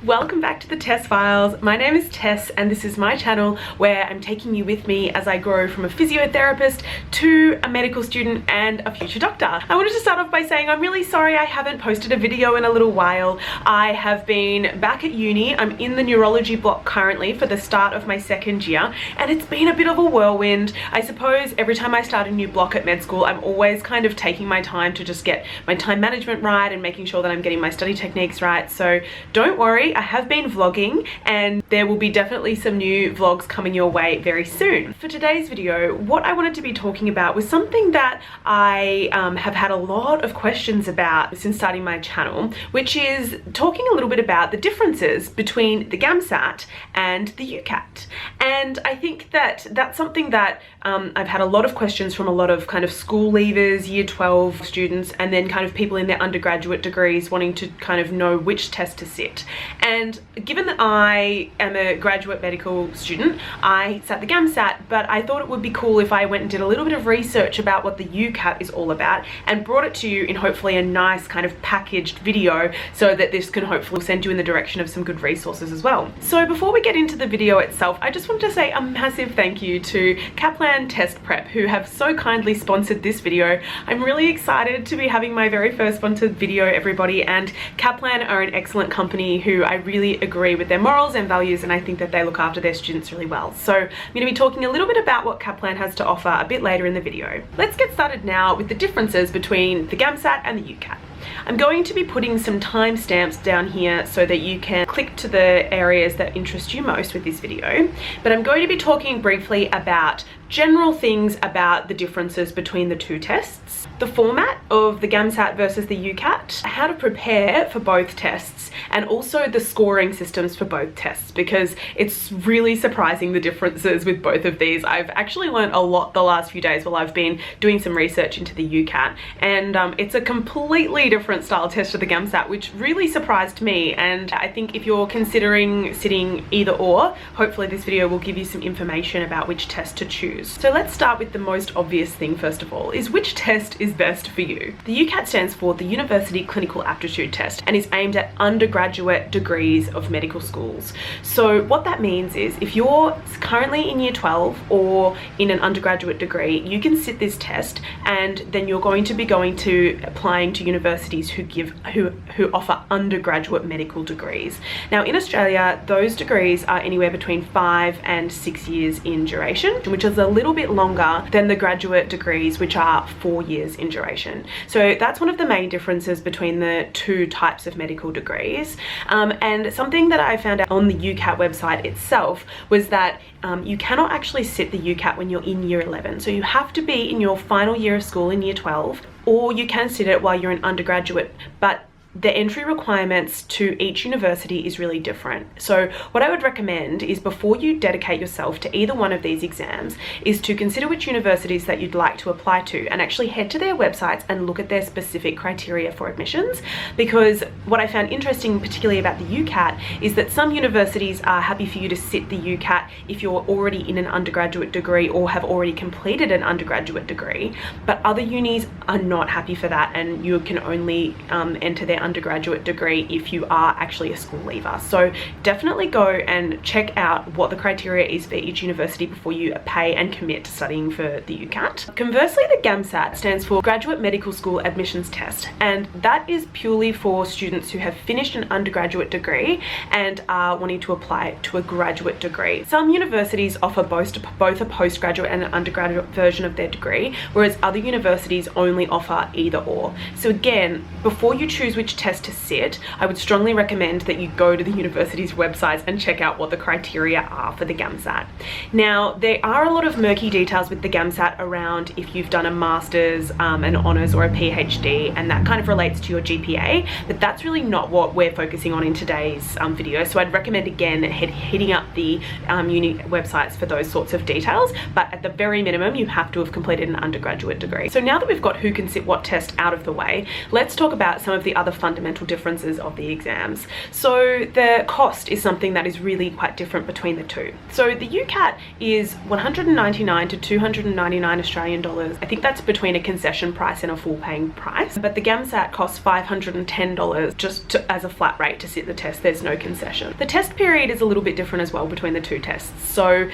Welcome back to the Tess Files. My name is Tess and this is my channel where I'm taking you with me as I grow from a physiotherapist to a medical student and a future doctor. I wanted to start off by saying I'm really sorry I haven't posted a video in a little while. I have been back at uni. I'm in the neurology block currently for the start of my second year and it's been a bit of a whirlwind. I suppose every time I start a new block at med school, I'm always kind of taking my time to just get my time management right and making sure that I'm getting my study techniques right. So don't worry, I have been vlogging and there will be definitely some new vlogs coming your way very soon. For today's video, what I wanted to be talking about was something that I have had a lot of questions about since starting my channel, which is talking a little bit about the differences between the GAMSAT and the UCAT. And I think that that's something that I've had a lot of questions from a lot of kind of school leavers, year 12 students, and then kind of people in their undergraduate degrees wanting to kind of know which test to sit. And given that I am a graduate medical student, I sat the GAMSAT, but I thought it would be cool if I went and did a little bit of research about what the UCAT is all about and brought it to you in hopefully a nice kind of packaged video so that this can hopefully send you in the direction of some good resources as well. So before we get into the video itself, I just wanted to say a massive thank you to Kaplan Test Prep, who have so kindly sponsored this video. I'm really excited to be having my very first sponsored video, everybody, and Kaplan are an excellent company who I really agree with their morals and values, and I think that they look after their students really well. So I'm going to be talking a little bit about what Kaplan has to offer a bit later in the video. Let's get started now with the differences between the GAMSAT and the UCAT. I'm going to be putting some timestamps down here so that you can click to the areas that interest you most with this video, but I'm going to be talking briefly about general things about the differences between the two tests, the format of the GAMSAT versus the UCAT, how to prepare for both tests, and also the scoring systems for both tests, because it's really surprising the differences with both of these. I've actually learned a lot the last few days while I've been doing some research into the UCAT, and it's a completely different style test to the GAMSAT, which really surprised me. And I think if you're considering sitting either or, hopefully this video will give you some information about which test to choose. So let's start with the most obvious thing first of all, is which test is best for you. The UCAT stands for the University Clinical Aptitude Test and is aimed at undergraduate degrees of medical schools. So what that means is if you're currently in year 12 or in an undergraduate degree, you can sit this test and then you're going to be going to applying to universities who offer undergraduate medical degrees. Now in Australia, those degrees are anywhere between 5 and 6 years in duration, which is a little bit longer than the graduate degrees, which are 4 years in duration. So that's one of the main differences between the two types of medical degrees. And something that I found out on the UCAT website itself was that you cannot actually sit the UCAT when you're in year 11. So you have to be in your final year of school in year 12, or you can sit it while you're an undergraduate, but the entry requirements to each university is really different. So what I would recommend is before you dedicate yourself to either one of these exams is to consider which universities that you'd like to apply to and actually head to their websites and look at their specific criteria for admissions. Because what I found interesting particularly about the UCAT is that some universities are happy for you to sit the UCAT if you're already in an undergraduate degree or have already completed an undergraduate degree, but other unis are not happy for that and you can only enter their undergraduate degree if you are actually a school leaver. So definitely go and check out what the criteria is for each university before you pay and commit to studying for the UCAT. Conversely, the GAMSAT stands for Graduate Medical School Admissions Test, and that is purely for students who have finished an undergraduate degree and are wanting to apply to a graduate degree. Some universities offer both a postgraduate and an undergraduate version of their degree, whereas other universities only offer either or. So again, before you choose which test to sit, I would strongly recommend that you go to the university's websites and check out what the criteria are for the GAMSAT. Now, there are a lot of murky details with the GAMSAT around if you've done a master's, an honours or a PhD, and that kind of relates to your GPA, but that's really not what we're focusing on in today's video. So I'd recommend again hitting up the uni websites for those sorts of details, but at the very minimum, you have to have completed an undergraduate degree. So now that we've got who can sit what test out of the way, let's talk about some of the other fundamental differences of the exams. So the cost is something that is really quite different between the two. So the UCAT is 199 to 299 Australian dollars. I think that's between a concession price and a full paying price. But the GAMSAT costs $510 just as a flat rate to sit the test. There's no concession. The test period is a little bit different as well between the two tests. So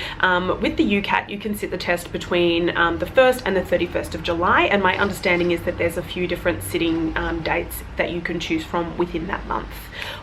with the UCAT, you can sit the test between the 1st and the 31st of July, and my understanding is that there's a few different sitting dates that you can choose from within that month.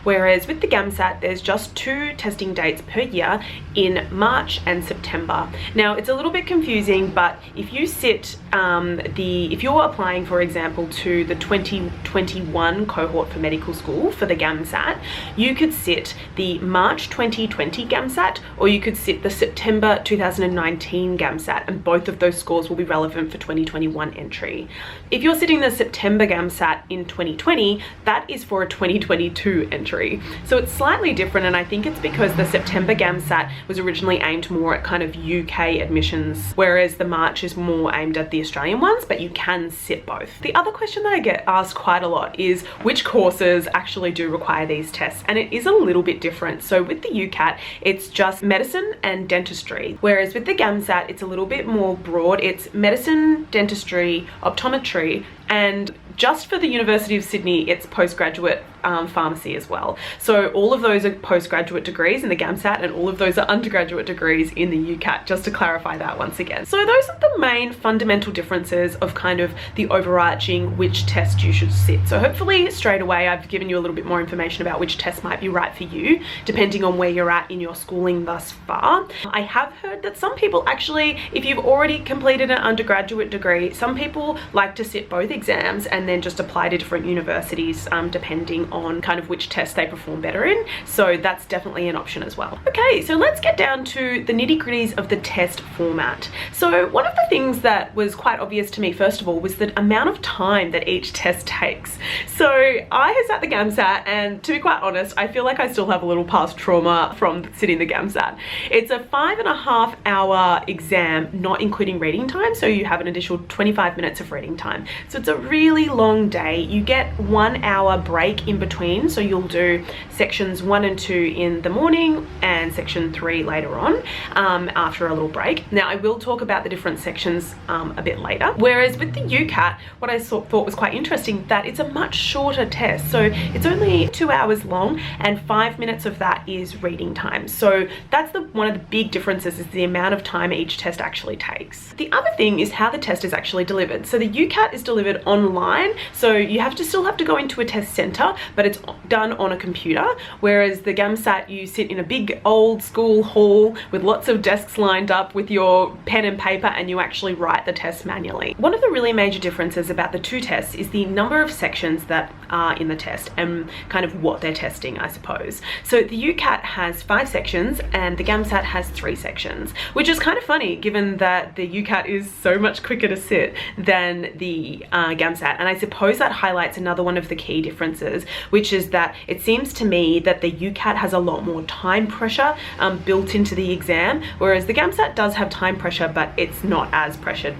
Whereas with the GAMSAT, there's just 2 testing dates per year in March and September. Now, it's a little bit confusing, but if you sit if you're applying, for example, to the 2021 cohort for medical school for the GAMSAT, you could sit the March 2020 GAMSAT, or you could sit the September 2019 GAMSAT, and both of those scores will be relevant for 2021 entry. If you're sitting the September GAMSAT in 2020, that is for a 2022 entry. So it's slightly different, and I think it's because the September GAMSAT was originally aimed more at kind of UK admissions, whereas the March is more aimed at the Australian ones, but you can sit both. The other question that I get asked quite a lot is which courses actually do require these tests, and it is a little bit different. So with the UCAT, it's just medicine and dentistry, whereas with the GAMSAT, it's a little bit more broad. It's medicine, dentistry, optometry, and just for the University of Sydney, it's postgraduate pharmacy as well. So all of those are postgraduate degrees in the GAMSAT, and all of those are undergraduate degrees in the UCAT, just to clarify that once again. So those are the main fundamental differences of kind of the overarching which test you should sit. So hopefully straight away I've given you a little bit more information about which test might be right for you, depending on where you're at in your schooling thus far. I have heard that some people actually, if you've already completed an undergraduate degree, some people like to sit both exams and then just apply to different universities depending on kind of which test they perform better in. So that's definitely an option as well. Okay, so let's get down to the nitty-gritties of the test format. So one of the things that was quite obvious to me, first of all, was the amount of time that each test takes. So I have sat the GAMSAT, and to be quite honest, I feel like I still have a little past trauma from sitting the GAMSAT. It's a 5.5 hour exam, not including reading time, so you have an additional 25 minutes of reading time. So it's a really long day. You get 1 hour break in between, so you'll do sections 1 and 2 in the morning and section 3 later on after a little break. Now I will talk about the different sections a bit later. Whereas with the UCAT, what I thought was quite interesting, that it's a much shorter test. So it's only 2 hours long, and 5 minutes of that is reading time. So that's one of the big differences, is the amount of time each test actually takes. The other thing is how the test is actually delivered. So the UCAT is delivered online, so you still have to go into a test center, but it's done on a computer, whereas the GAMSAT, you sit in a big old school hall with lots of desks lined up with your pen and paper, and you actually write the test manually. One of the really major differences about the two tests is the number of sections that are in the test and kind of what they're testing, I suppose. So the UCAT has 5 sections and the GAMSAT has 3 sections, which is kind of funny given that the UCAT is so much quicker to sit than the GAMSAT. And I suppose that highlights another one of the key differences, which is that it seems to me that the UCAT has a lot more time pressure built into the exam, whereas the GAMSAT does have time pressure, but it's not as pressured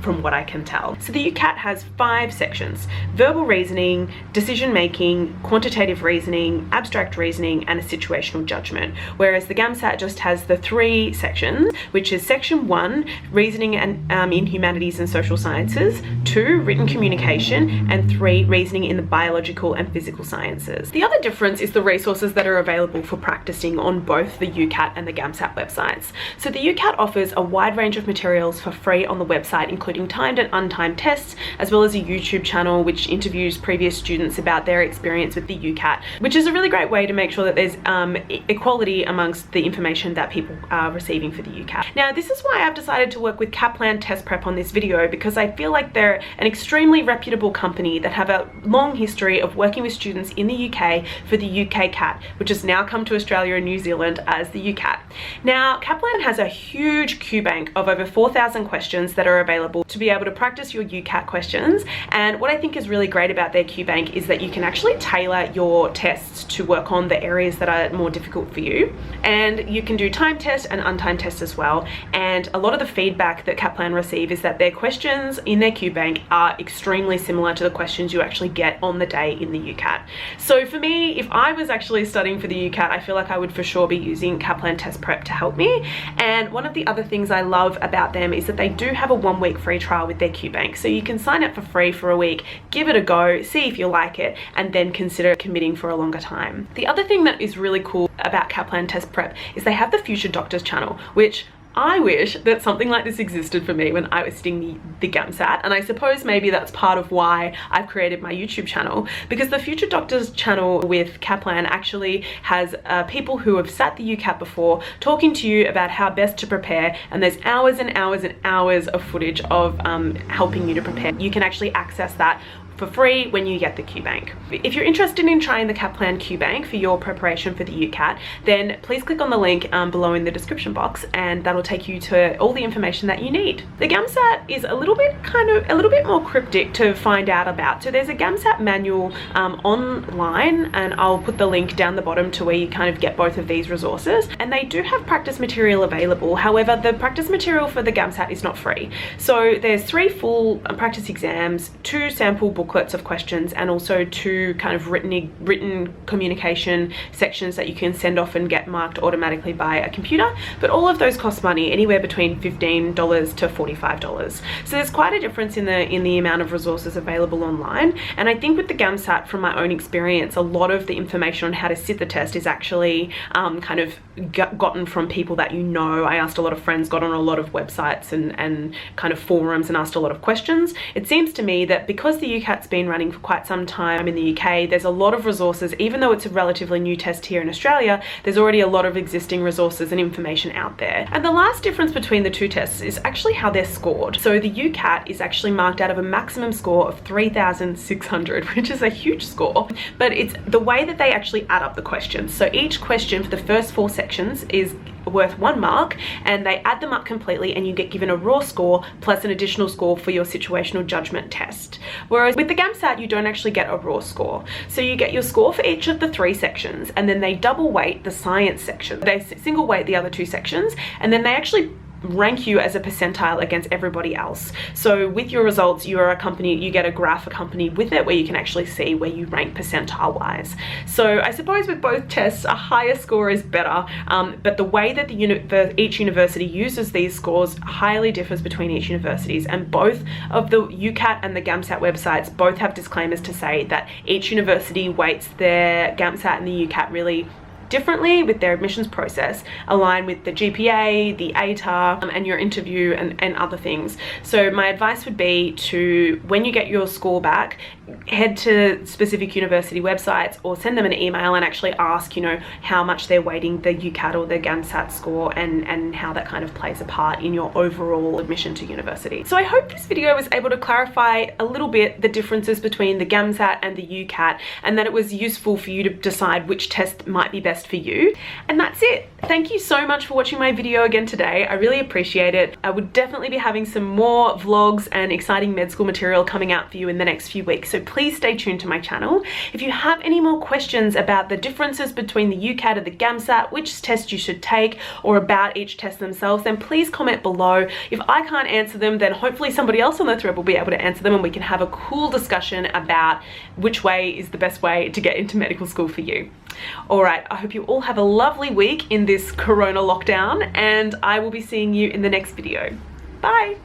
from what I can tell. So the UCAT has 5 sections: verbal reasoning, decision making, quantitative reasoning, abstract reasoning, and a situational judgment, whereas the GAMSAT just has the 3 sections, which is section 1, reasoning and in humanities and social sciences, 2, written communication, and 3, reasoning in the biological and physical sciences. The other difference is the resources that are available for practicing on both the UCAT and the GAMSAT websites. So the UCAT offers a wide range of materials for free on the website, including timed and untimed tests, as well as a YouTube channel which interviews previous students about their experience with the UCAT, which is a really great way to make sure that there's equality amongst the information that people are receiving for the UCAT. Now, this is why I've decided to work with Kaplan Test Prep on this video, because I feel like they're an extremely reputable company that have a long history of working with students in the UK for the UK CAT, which has now come to Australia and New Zealand as the UCAT. Now, Kaplan has a huge Q bank of over 4,000 questions that are available to be able to practice your UCAT questions. And what I think is really great about their Q bank is that you can actually tailor your tests to work on the areas that are more difficult for you. And you can do time tests and untimed tests as well. And a lot of the feedback that Kaplan receive is that their questions in their Q bank are extremely similar to the questions you actually get on the day in the UCAT. So for me, if I was actually studying for the UCAT, I feel like I would for sure be using Kaplan Test Prep to help me. And one of the other things I love about them is that they do have a 1-week free trial with their QBank. So you can sign up for free for a week, give it a go, see if you like it, and then consider committing for a longer time. The other thing that is really cool about Kaplan Test Prep is they have the Future Doctors channel, which I wish that something like this existed for me when I was sitting the GAMSAT, and I suppose maybe that's part of why I've created my YouTube channel, because the Future Doctors channel with Kaplan actually has people who have sat the UCAT before talking to you about how best to prepare, and there's hours and hours and hours of footage of helping you to prepare. You can actually access that for free when you get the QBank. If you're interested in trying the Kaplan QBank for your preparation for the UCAT, then please click on the link below in the description box, and that'll take you to all the information that you need. The GAMSAT is a little bit more cryptic to find out about. So there's a GAMSAT manual online, and I'll put the link down the bottom to where you kind of get both of these resources. And they do have practice material available. However, the practice material for the GAMSAT is not free. So there's 3 full practice exams, 2 sample booklets of questions, and also 2 kind of written communication sections that you can send off and get marked automatically by a computer. But all of those cost money, anywhere between $15 to $45. So there's quite a difference in the amount of resources available online. And I think with the GAMSAT, from my own experience, a lot of the information on how to sit the test is actually kind of gotten from people that you know. I asked a lot of friends, got on a lot of websites and kind of forums and asked a lot of questions. It seems to me that because the UCAT's been running for quite some time in the UK, there's a lot of resources. Even though it's a relatively new test here in Australia, there's already a lot of existing resources and information out there. And the last difference between the 2 tests is actually how they're scored. So the UCAT is actually marked out of a maximum score of 3,600, which is a huge score, but it's the way that they actually add up the questions. So each question for the first 4 sections is worth 1 mark, and they add them up completely, and you get given a raw score plus an additional score for your situational judgment test. Whereas with the GAMSAT, you don't actually get a raw score. So you get your score for each of the 3 sections, and then they double weight the science section. They single weight the other 2 sections, and then they actually rank you as a percentile against everybody else. So with your results, you get a graph accompanied with it where you can actually see where you rank percentile wise. So I suppose with both tests, a higher score is better, but the way that each university uses these scores highly differs between each universities, and both of the UCAT and the GAMSAT websites both have disclaimers to say that each university weights their GAMSAT and the UCAT really differently with their admissions process, align with the GPA, the ATAR, and your interview and other things. So my advice would be to, when you get your score back, head to specific university websites or send them an email and actually ask, you know, how much they're weighting the UCAT or the GAMSAT score, and how that kind of plays a part in your overall admission to university. So I hope this video was able to clarify a little bit the differences between the GAMSAT and the UCAT, and that it was useful for you to decide which test might be best for you. And that's it. Thank you so much for watching my video again today. I really appreciate it. I would definitely be having some more vlogs and exciting med school material coming out for you in the next few weeks, so please stay tuned to my channel. If you have any more questions about the differences between the UCAT and the GAMSAT, which test you should take, or about each test themselves, then please comment below. If I can't answer them, then hopefully somebody else on the thread will be able to answer them, and we can have a cool discussion about which way is the best way to get into medical school for you. Alright, I hope you all have a lovely week in this corona lockdown, and I will be seeing you in the next video. Bye!